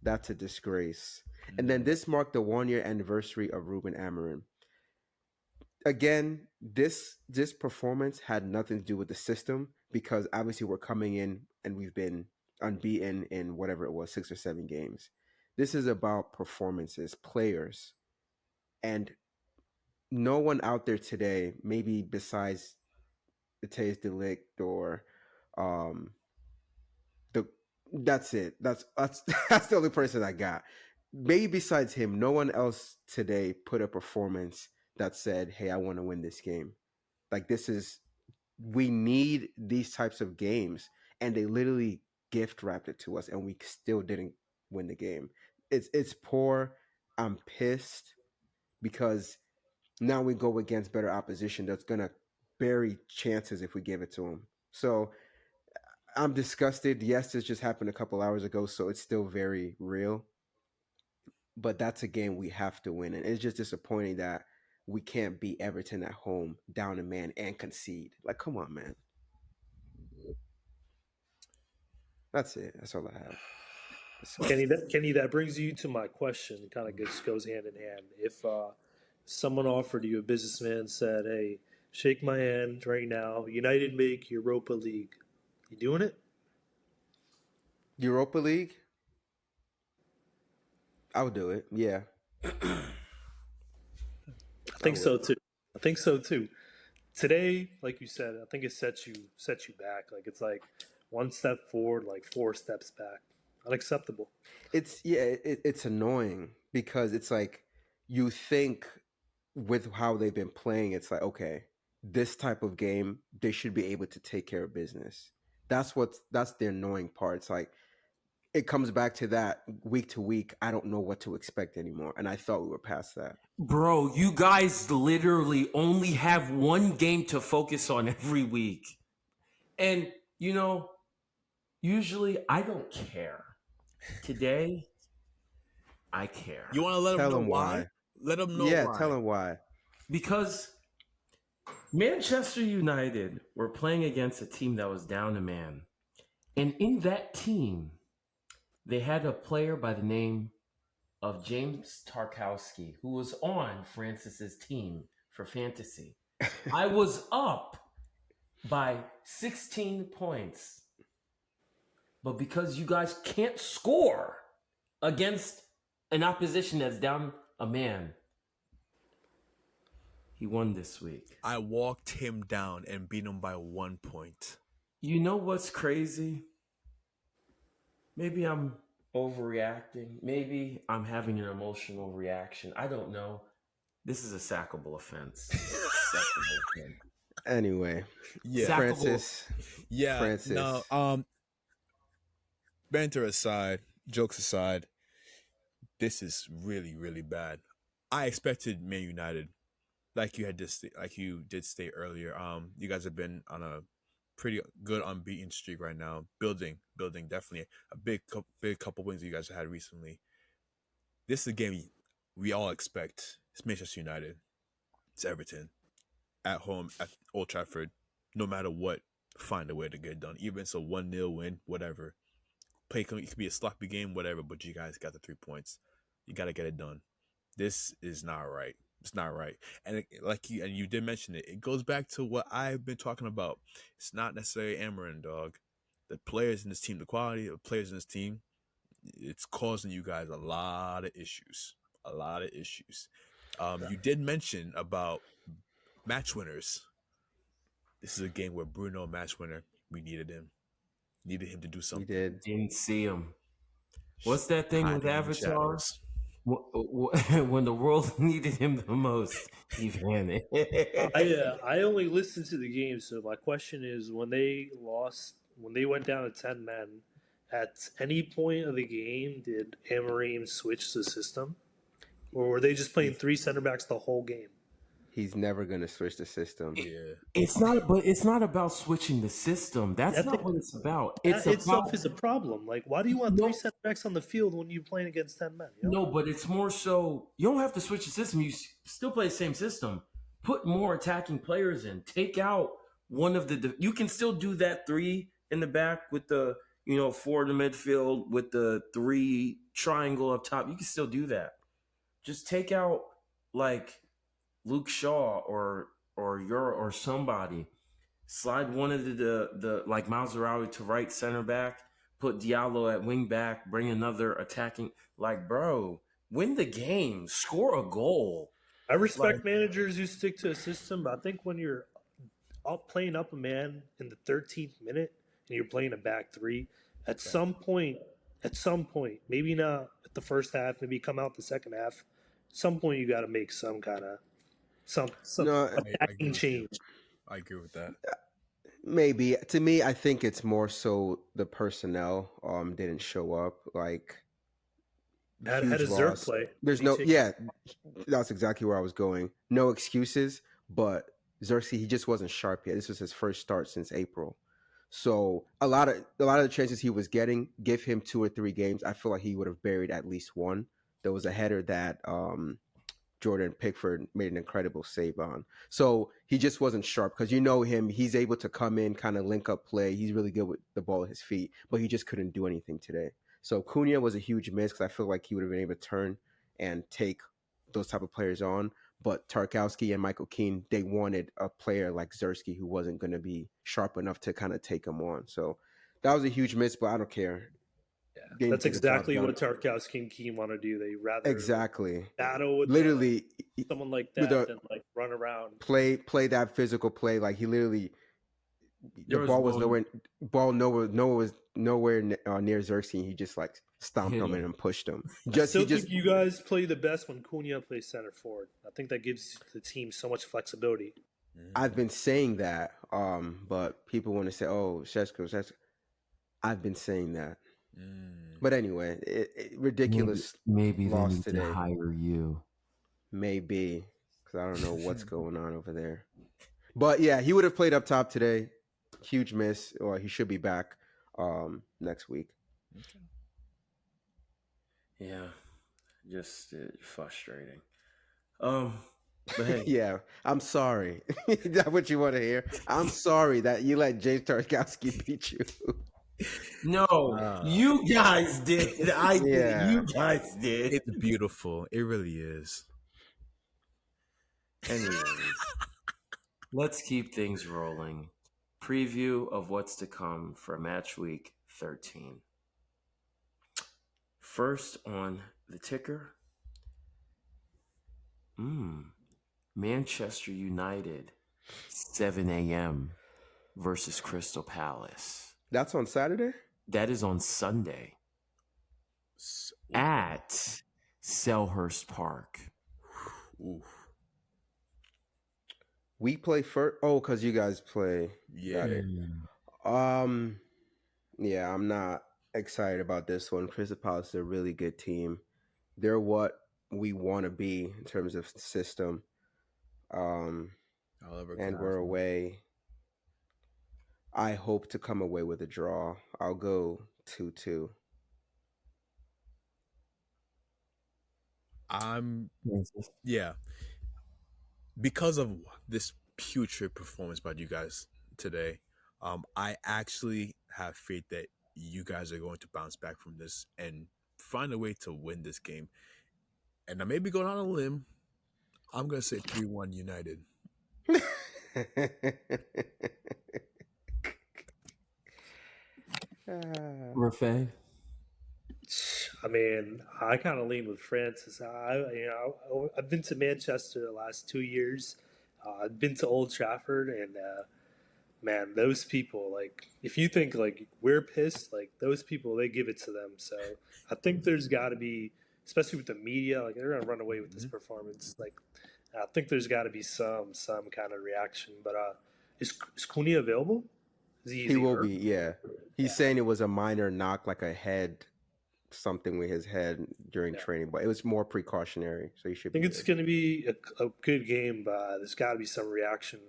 that's a disgrace. And then this marked the 1 year anniversary of Ruben Amorim. Again, this performance had nothing to do with the system because obviously we're coming in and we've been unbeaten in whatever it was, 6 or 7 games. This is about performances, players, and no one out there today, maybe besides Matthijs de Ligt or um, the that's it. That's that's the only person I got. Maybe besides him, no one else today put a performance that said, "Hey, I want to win this game." Like this is we need these types of games, and they literally gift wrapped it to us, and we still didn't win the game. It's poor. I'm pissed because now we go against better opposition that's gonna bury chances if we give it to them. So I'm disgusted. Yes, this just happened a couple hours ago, so it's still very real. But that's a game we have to win, and it's just disappointing that we can't beat Everton at home, down a man, and concede. Like, come on, man. That's it. That's all I have. Kenny, that brings you to my question. It kind of goes hand in hand. If someone offered you, a businessman said, "Hey, shake my hand right now. United make Europa League." You doing it? Europa League, I would do it. Yeah, I I think would. so too. I think so too. Today, like you said, I think it sets you back. Like it's like one step forward, like 4 steps back. Unacceptable. It's annoying because it's like you think with how they've been playing, it's like, okay, this type of game, they should be able to take care of business. That's the annoying part. It's like it comes back to that week to week. I don't know what to expect anymore, and I thought we were past that. Bro, you guys literally only have one game to focus on every week. And, usually I don't care. Today, I care. You want to let them Tell know them why? Let them know Yeah, why. tell them why. Because Manchester United were playing against a team that was down a man. And in that team, they had a player by the name of James Tarkowski, who was on Francis's team for fantasy. I was up by 16 points. But because you guys can't score against an opposition that's down a man, he won this week. I walked him down and beat him by 1 point. You know what's crazy? Maybe I'm overreacting. Maybe I'm having an emotional reaction. I don't know. This is a sackable offense. Sackable offense. Anyway, Yeah. Sackable. Francis. Yeah. Francis. No. Banter aside, jokes aside, this is really, really bad. I expected Man United, like you did state earlier. You guys have been on a pretty good unbeaten streak right now, building definitely a big couple wins that you guys have had recently. This is a game we all expect. It's Manchester United. It's Everton at home at Old Trafford. No matter what, find a way to get it done. Even it's a 1-0 win, whatever. It could be a sloppy game, whatever. But you guys got the 3 points. You got to get it done. This is not right. It's not right. And you did mention it. It goes back to what I've been talking about. It's not necessarily Amarin, dog. The players in this team, the quality of players in this team, it's causing you guys a lot of issues. A lot of issues. You did mention about match winners. This is a game where Bruno, match winner, we needed him. Needed him to do We something. did. Didn't see him. What's that thing with Hiding in the Avatar? shadows. When the world needed him the most, he vanished. I only listened to the game, so my question is: when they lost, when they went down to 10 men, at any point of the game, did Amarim switch the system, or were they just playing three center backs the whole game? He's never gonna switch the system. Yeah. It's not about switching the system. That's I not think what it's about. that It's itself about is a problem. Like, why do you want three no, center backs on the field when you're playing against 10 men? You know? no, but it's more so you don't have to switch the system. Still play the same system. Put more attacking players in. Take out one of the. You can still do that three in the back with the four in the midfield with the three triangle up top. You can still do that. Just take out like Luke Shaw or somebody. Slide one of the like Maserati to right center back. Put Diallo at wing back. Bring another attacking. Like, bro, win the game. Score a goal. I respect Like, managers who stick to a system, but I think when you're playing up a man in the 13th minute and you're playing a back three, at some point, maybe not at the first half, maybe come out the second half. At some point, you got to make some kind of some No, I agree attacking with you. change. I agree with that. maybe. To me, I think it's more so the personnel didn't show up. Like Had huge a Zerk loss. play. There's no that's exactly where I was going. No excuses, but Xerxes, he just wasn't sharp yet. This was his first start since April. So a lot of the chances he was getting, give him 2 or 3 games, I feel like he would have buried at least one. There was a header that Jordan Pickford made an incredible save on. So he just wasn't sharp because you know him. He's able to come in, kind of link up play. He's really good with the ball at his feet, but he just couldn't do anything today. So Cunha was a huge miss because I feel like he would have been able to turn and take those type of players on. But Tarkowski and Michael Keane, they wanted a player like Zersky who wasn't going to be sharp enough to kind of take him on. So that was a huge miss, but I don't care. Yeah, Didn't that's get the job exactly done. what Tarkowski and Keane want to do. They rather Exactly. battle with Literally, someone like with that a than like run around. play that physical play. Like he literally, the there was ball was one nowhere was nowhere near Xerxes. He just like stomped hit him in him. and pushed him. I Just he still just think you guys play the best when Cunha plays center forward. I think that gives the team so much flexibility. I've been saying that, but people want to say, "Oh, Sheshko." I've been saying that, but anyway, ridiculous Maybe they loss need to today. hire you. Maybe because I don't know what's going on over there. But yeah, he would have played up top today. Huge miss, or he should be back next week. Okay. Yeah, just frustrating. But hey, Yeah, I'm sorry. Is that what you want to hear? I'm sorry that you let James Tarkowski beat you. no, you guys did. I did. Yeah. You guys did. It's beautiful. It really is. Anyways, let's keep things rolling. Preview of what's to come for Match Week 13. First on the ticker, Manchester United, 7 a.m. versus Crystal Palace. That's on Saturday? That is on Sunday at Selhurst Park. Oof. We play first. Oh, because you guys play. Yeah. Got it. Yeah, I'm not. excited about this one. Crystal Palace is a really good team. They're what we want to be in terms of system. Um, Oliver and we're Glasner. away. I hope to come away with a draw. I'll go 2-2. I'm yeah. Because of this putrid performance by you guys today, I actually have faith that you guys are going to bounce back from this and find a way to win this game. And I may be going on a limb. I'm going to say 3-1 United. Rafay? I mean, I kind of lean with Francis. I've been to Manchester the last 2 years. I've been to Old Trafford, and man, those people, like, if you think like we're pissed, like those people, they give it to them. So I think there's got to be, especially with the media, like they're gonna run away with this performance. Like, I think there's got to be some kind of reaction. But is Cooney available? He Is he will hurt? be, yeah. He's saying it was a minor knock, like a head, something with his head during Yeah. training, but it was more precautionary, so he I should think be it's good. going to be a good game, but there's got to be some reaction.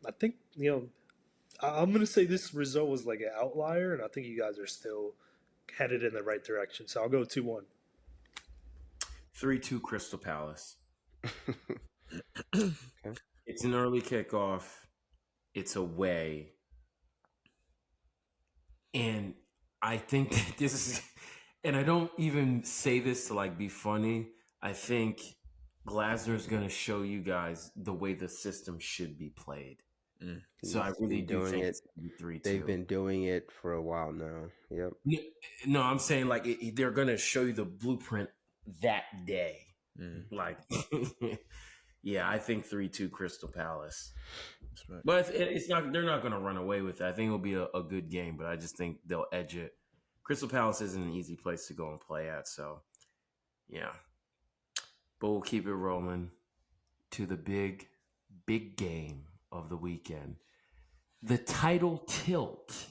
I think, I'm going to say this result was like an outlier, and I think you guys are still headed in the right direction. So I'll go 2-1. 3-2 Crystal Palace. Okay. It's an early kickoff. It's away. And I think that this is, and I don't even say this to like be funny. I think Glasner's going to show you guys the way the system should be played. Mm. So I He's really been do doing think it. it's going to be 3-2. They've been doing it for a while now. Yep. No, I'm saying like they're going to show you the blueprint that day. Mm. Like, yeah, I think 3-2 Crystal Palace. Respect. But it's not. They're not going to run away with it. I think it'll be a good game, but I just think they'll edge it. Crystal Palace isn't an easy place to go and play at, so yeah. But we'll keep it rolling to the big game of the weekend, the title tilt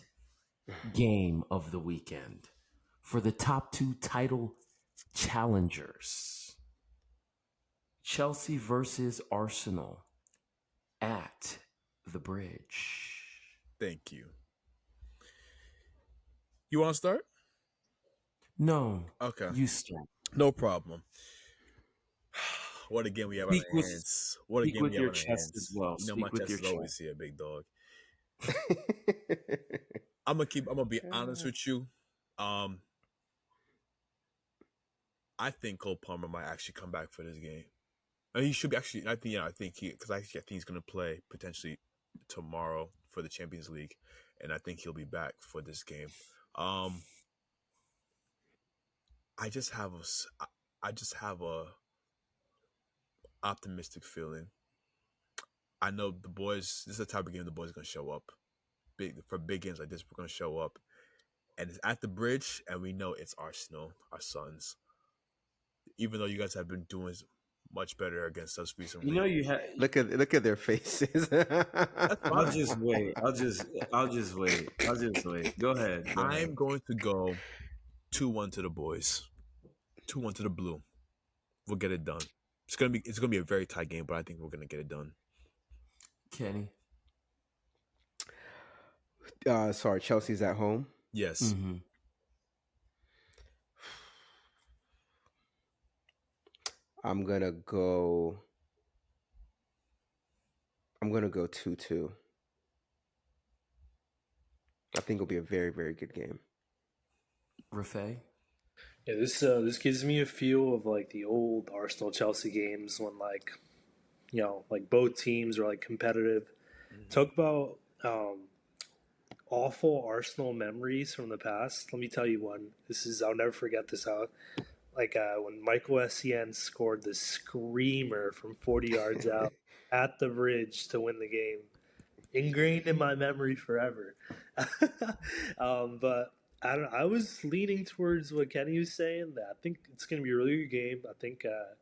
game of the weekend for the top two title challengers: Chelsea versus Arsenal at the Bridge. Thank you. You want to start? No. Okay. You start. No problem. What a game we have on Speak our with hands. What a speak game with we have your on our chest as hands. well. You know my Speak with chest your is always chest. here, big dog. I'm gonna be honest with you. I think Cole Palmer might actually come back for this game. He should be actually. I think he's gonna play potentially tomorrow for the Champions League, and I think he'll be back for this game. I just have a optimistic feeling. I know the boys. This is the type of game the boys are gonna show up. Big games like this, we're gonna show up, and it's at the Bridge, and we know it's Arsenal, our sons. Even though you guys have been doing much better against us recently, You know you have. look at their faces. I'll just wait. I'll just wait. I'll just wait. Go ahead. Go ahead. I'm going to go 2-1 to the boys, 2-1 to the blue. We'll get it done. It's gonna be a very tight game, but I think we're gonna get it done. Kenny. Sorry, Chelsea's at home. Yes. Mm-hmm. I'm gonna go 2-2. I think it'll be a very, very good game. Rafay. Yeah, this gives me a feel of like the old Arsenal Chelsea games when like both teams are like competitive. Mm-hmm. Talk about awful Arsenal memories from the past. Let me tell you one. I'll never forget this. When Michael Essien scored the screamer from 40 yards out at the Bridge to win the game. Ingrained in my memory forever. But I was leaning towards what Kenny was saying. That I think it's going to be a really good game. I think a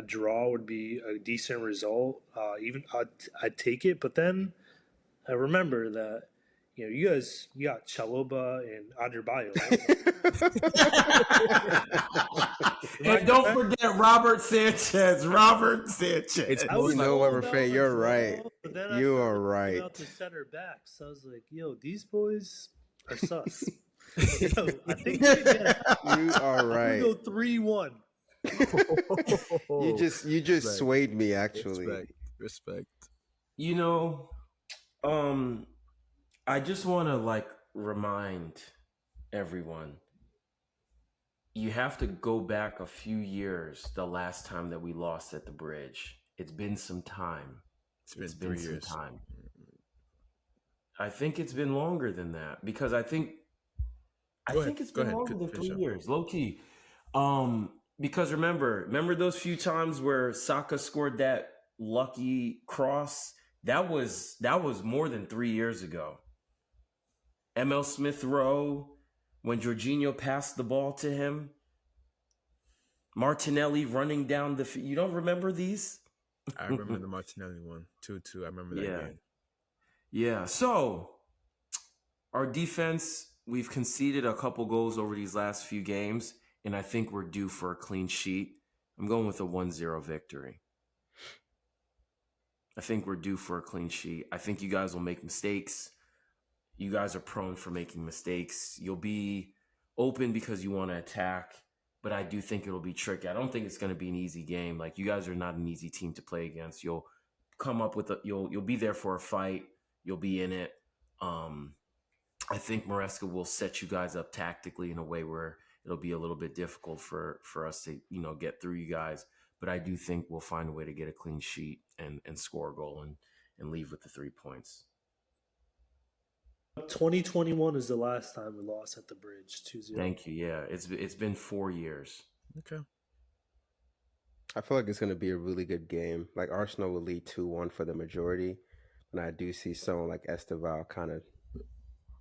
draw would be a decent result. Even I'd take it, but then I remember that you guys, you got Chaloba and Adebayo, right? Am I And don't correct? forget Robert Sanchez. Robert Sanchez. It's I most was You know what, going likely. Rafe? out with You're right. Romo, but then I You are started thinking about right. the center backs. So I was like, yo, these boys are sus. Yo, I think again, You are I'm gonna go right. 3-1. You just Respect. swayed me actually. Respect. Respect. You know, um, I just want to like remind everyone you have to go back a few years the last time that we lost at the bridge. It's been some time. It's been It's been 3 some years. time. I think it's been longer than that because I Go ahead. think it's Go been ahead. longer than Finish 3 up. years, low key. Because remember those few times where Saka scored that lucky cross? That was more than 3 years ago. ML Smith Rowe, when Jorginho passed the ball to him, Martinelli running down the you don't remember these? I remember the Martinelli one. 2-2. I remember that Yeah. game. Yeah. So our defense, we've conceded a couple goals over these last few games, and I think we're due for a clean sheet. I'm going with a 1-0 victory. I think we're due for a clean sheet. I think you guys will make mistakes. You guys are prone for making mistakes. You'll be open because you want to attack, but I do think it'll be tricky. I don't think it's going to be an easy game. Like, you guys are not an easy team to play against. You'll come up with you'll be there for a fight. You'll be in it. I think Maresca will set you guys up tactically in a way where it'll be a little bit difficult for us to get through you guys. But I do think we'll find a way to get a clean sheet and score a goal and leave with the 3 points. 2021 is the last time we lost at the bridge, 2-0. Thank you. Yeah, it's been 4 years. Okay. I feel like it's going to be a really good game. Like Arsenal will lead 2-1 for the majority, and I do see someone like Esteval kind of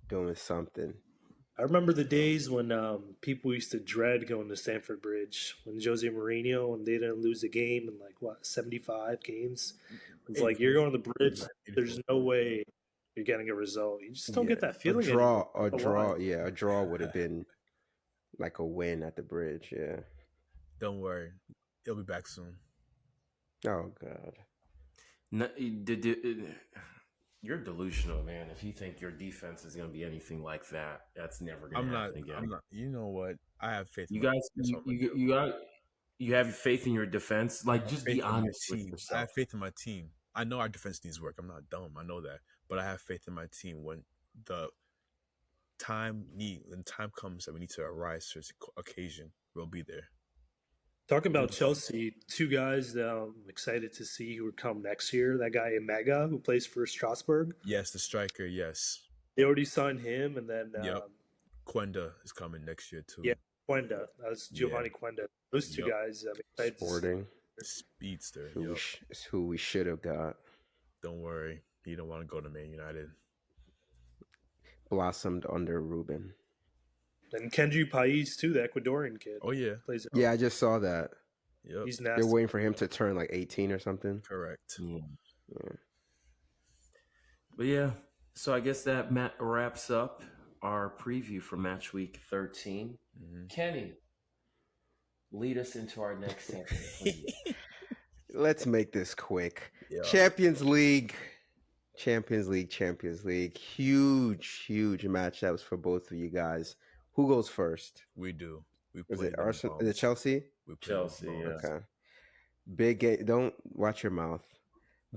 doing something. I remember the days when people used to dread going to Stamford Bridge when Jose Mourinho and they didn't lose a game in 75 games. It's like you're going to the bridge. There's no way you're getting a result. You just don't get that feeling anymore. A draw would have been like a win at the bridge. Yeah. Don't worry. He'll be back soon. Oh God. No, you're delusional, man. If you think your defense is going to be anything like that, that's never going to happen again. I'm not. You know what? I have faith. You guys, you have faith in your defense. Like, just be honest with yourself. I have faith in my team. I know our defense needs work. I'm not dumb. I know that, but I have faith in my team. When the time comes that we need to arise to this occasion, we'll be there. Talking about Chelsea, 2 guys that I'm excited to see who come next year. That guy Emega, who plays for Strasbourg. Yes, the striker. Yes, they already signed him, and then Quenda is coming next year too. Yeah, Quenda. That's Giovanni Quenda. Those 2 guys. I'm excited. Sporting speedster. It's who we should have got. Don't worry, he don't want to go to Man United. Blossomed under Ruben. And Kendry Pais too, the Ecuadorian kid. Oh yeah, plays. Yeah, I just saw that. Yep. He's nasty. They're waiting for him to turn 18 or something. Correct. Yeah. But yeah, so I guess that wraps up our preview for match week 13. Mm-hmm. Kenny, lead us into our next segment, please. Let's make this quick. Yeah. Champions League. Huge matchups for both of you guys. Who goes first? We do. Is it Arsenal? Is it Chelsea? We Chelsea. Yeah. Okay. Big game. Don't watch your mouth.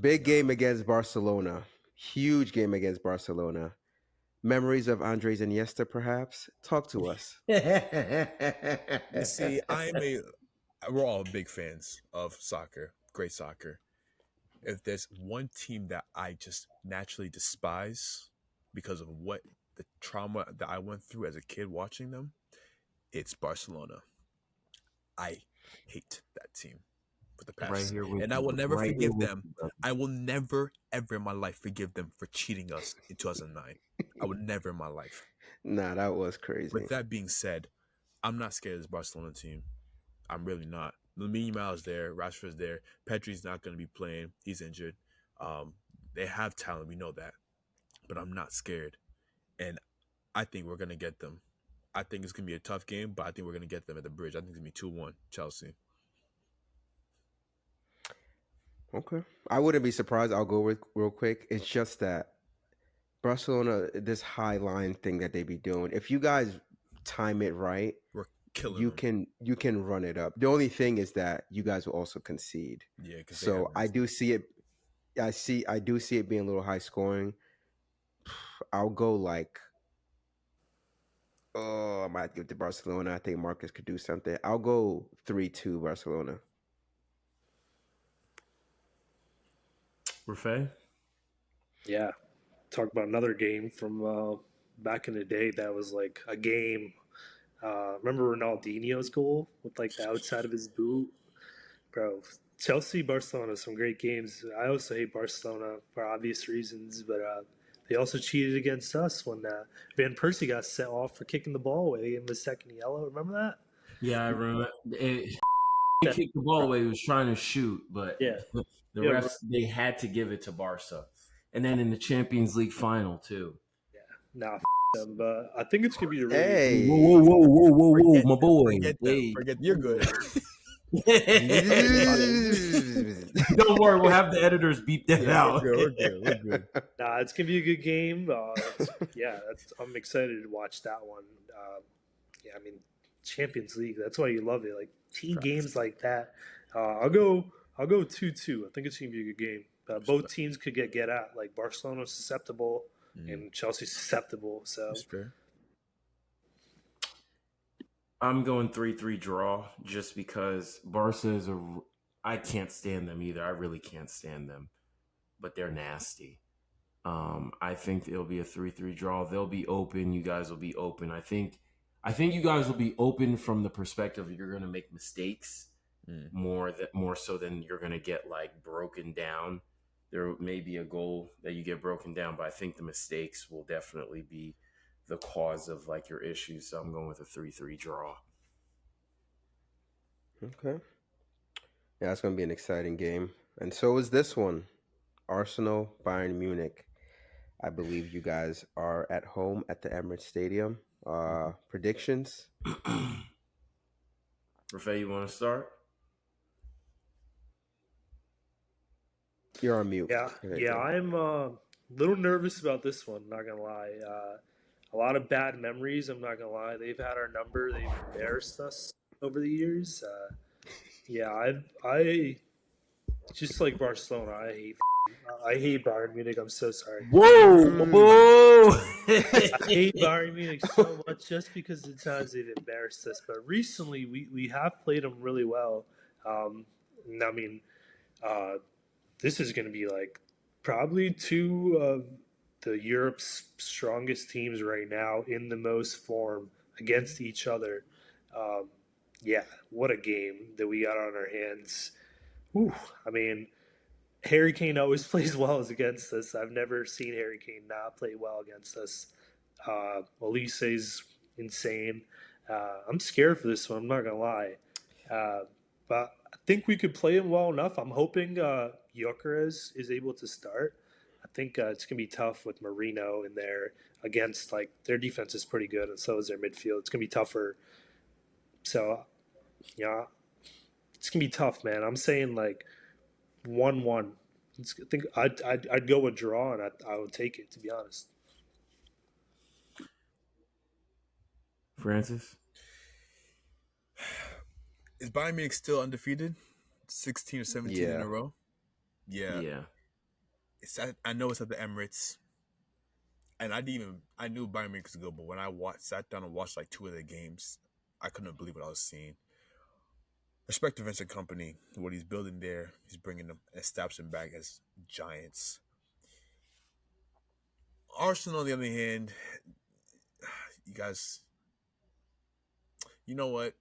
Big game against Barcelona. Huge game against Barcelona. Memories of Andres Iniesta, perhaps? Talk to us. You see, we're all big fans of soccer. Great soccer. If there's one team that I just naturally despise because of what the trauma that I went through as a kid watching them, it's Barcelona. I hate that team for the past. Right here with and I will never forgive them. I will never, ever in my life forgive them for cheating us in 2009. I would never in my life. Nah, that was crazy. With that being said, I'm not scared of this Barcelona team. I'm really not. Lamine Yamal's there. Rashford's there. Pedri's not going to be playing. He's injured. They have talent. We know that. But I'm not scared. and I think we're gonna get them. I think it's gonna be a tough game, but I think we're gonna get them at the bridge. I think it's gonna be 2-1 Chelsea. Okay. I wouldn't be surprised. I'll go with real quick. It's just that Barcelona, this high line thing that they be doing. If you guys time it right, We're killing you them. can run it up. The only thing is that you guys will also concede. Yeah, because they have So I do see it. I do see it being a little high scoring. I'll go like, oh, I might give it to Barcelona. I think Marcus could do something. I'll go 3-2 Barcelona. Rafe? Yeah. Talk about another game from back in the day that was like a game. Remember Ronaldinho's goal with like the outside of his boot? Bro, Chelsea, Barcelona, some great games. I also hate Barcelona for obvious reasons, but they also cheated against us when Van Persie got sent off for kicking the ball away in the second yellow. Remember that? Yeah, I remember. He Yeah, kicked the ball away. He was trying to shoot, but yeah, the yeah. refs, they had to give it to Barca. And then in the Champions League final, too. Nah, them. But I think it's gonna be a really Whoa, Hey. whoa, whoa, whoa, whoa, whoa, forget my them. boy. Forget them. Wait. Forget you're good. Don't worry, we'll have the editors beep that Yeah, we're out. good. We're good. We're good. Nah, it's gonna be a good game. I'm excited to watch that one. Yeah, I mean, Champions League. That's why you love it. Like team games like that. I'll go 2-2. I think it's gonna be a good game. Both teams could get at. Like Barcelona's susceptible and Chelsea's susceptible. So That's fair. I'm going 3-3 draw just because Barca is a. I can't stand them either. I really can't stand them, but they're nasty. I think it'll be a 3-3 draw. They'll be open. You guys will be open. I think you guys will be open from the perspective you're going to make mistakes Mm. more so than you're going to get like broken down. There may be a goal that you get broken down, but I think the mistakes will definitely be the cause of like your issues. So I'm going with a 3-3 draw. Okay. Yeah, it's going to be an exciting game. And so is this one. Arsenal, Bayern Munich. I believe you guys are at home at the Emirates Stadium. Predictions? Rafael, you want to start? You're on mute. yeah, Okay, yeah. go. I'm a little nervous about this one. Not gonna lie. A lot of bad memories. I'm not gonna lie. They've had our number. They've embarrassed us over the years. Yeah, I just like Barcelona. I hate Bayern Munich. I'm so sorry. Whoa, whoa! I hate Bayern Munich so much just because the times they've embarrassed us. But recently, we have played them really well. And I mean, uh, this is going to be like probably two of the Europe's strongest teams right now in the most form against each other. Um, yeah, what a game that we got on our hands. Whew, I mean, Harry Kane always plays well against us. I've never seen Harry Kane not play well against us. Olise's insane. I'm scared for this one. I'm not gonna lie, but I think we could play him well enough. I'm hoping Gyökeres is able to start. I think it's gonna be tough with Marino in there against like their defense is pretty good, and so is their midfield. It's gonna be tougher. So yeah, it's gonna be tough, man. I'm saying like 1-1. I think I'd go a draw, and I would take it, to be honest. Francis? Is Bayern Munich still undefeated? 16 or 17 in Yeah. a row? Yeah. Yeah. I know it's at the Emirates. And I knew Bayern Munich was good, but when I sat down and watched like two of their games, I couldn't believe what I was seeing. Respect to Vincent Company, what he's building there, he's bringing them, establishing back as giants. Arsenal, on the other hand, you guys, you know what?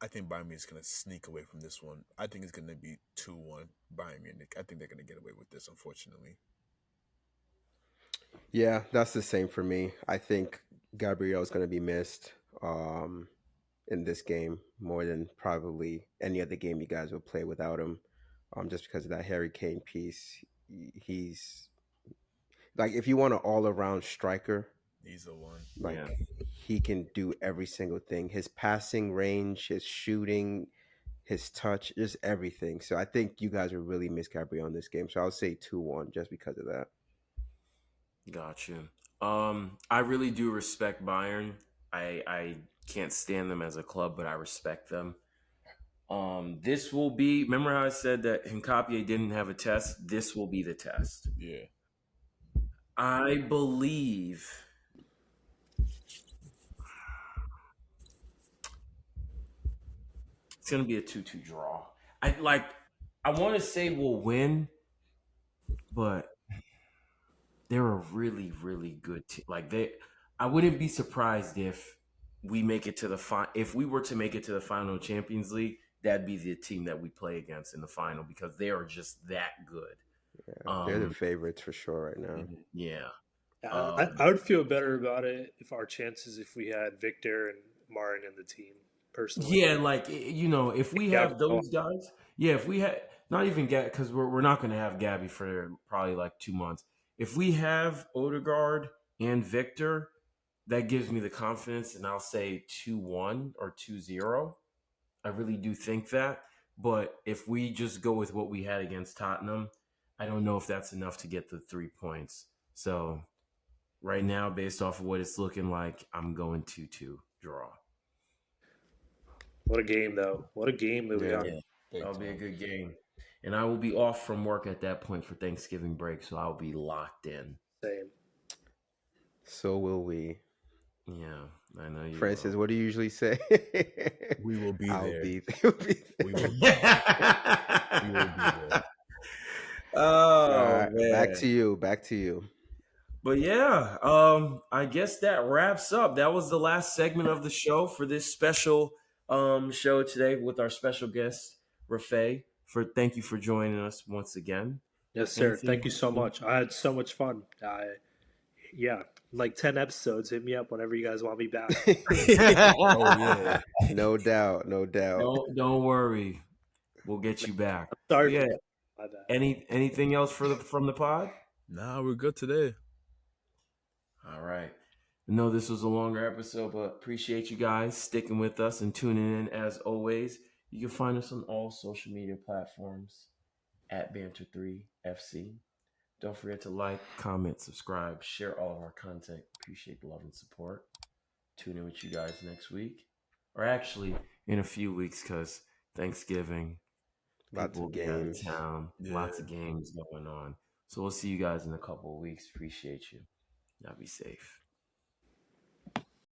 I think Bayern Munich is going to sneak away from this one. I think it's going to be 2-1 Bayern Munich. I think they're going to get away with this, unfortunately. Yeah, that's the same for me. I think Gabriel's going to be missed in this game more than probably any other game you guys will play without him. Just because of that Harry Kane piece, he's like if you want an all around striker, He's the one. like Yeah. he can do every single thing. His passing range, his shooting, his touch, just everything. So I think you guys will really miss Gabriel in this game. So I'll say 2-1 just because of that. Got you. I really do respect Bayern. I can't stand them as a club, but I respect them. This will be. Remember how I said that Hincapié didn't have a test? This will be the test. Yeah. I believe it's gonna be a 2-2 draw. I like. I want to say we'll win, but they're a really, really good team. Like they, I wouldn't be surprised if we make it to the final. If we were to make it to the final Champions League, that'd be the team that we play against in the final because they are just that good. Yeah, they're the favorites for sure right now. Yeah. I would feel better about it if our chances if we had Victor and Martin in the team personally. Yeah, like if we have those guys, yeah, if we had not even get because we're not going to have Gabby for probably like 2 months. If we have Odegaard and Victor, that gives me the confidence, and I'll say 2-1 or 2-0. I really do think that. But if we just go with what we had against Tottenham, I don't know if that's enough to get the 3 points. So right now, based off of what it's looking like, I'm going 2-2 draw. What a game, though! What a game that we got. Yeah, that'll be a good game. And I will be off from work at that point for Thanksgiving break, so I'll be locked in. Same. So will we. Yeah, I know you. Francis, what do you usually say? We will be I'll there. be We will be we will be there. Oh man. Back to you. Back to you. But yeah, I guess that wraps up. That was the last segment of the show for this special show today with our special guest, Rafay. Thank you for joining us once again. Yes, sir. Anything Thank you so much. I had so much fun. Yeah, like 10 episodes. Hit me up whenever you guys want me back. Oh yeah. No doubt. No doubt. Don't worry. We'll get you back. Sorry Yeah. for my bad. Anything else from the pod? Nah, we're good today. All right. I know this was a longer episode, but appreciate you guys sticking with us and tuning in as always. You can find us on all social media platforms at Banter3FC. Don't forget to like, comment, subscribe, share all of our content. Appreciate the love and support. Tune in with you guys next week. Or actually, in a few weeks, because Thanksgiving, Lots people of will be out of games. town. Yeah. Lots of games going on. So we'll see you guys in a couple of weeks. Appreciate you. Y'all be safe.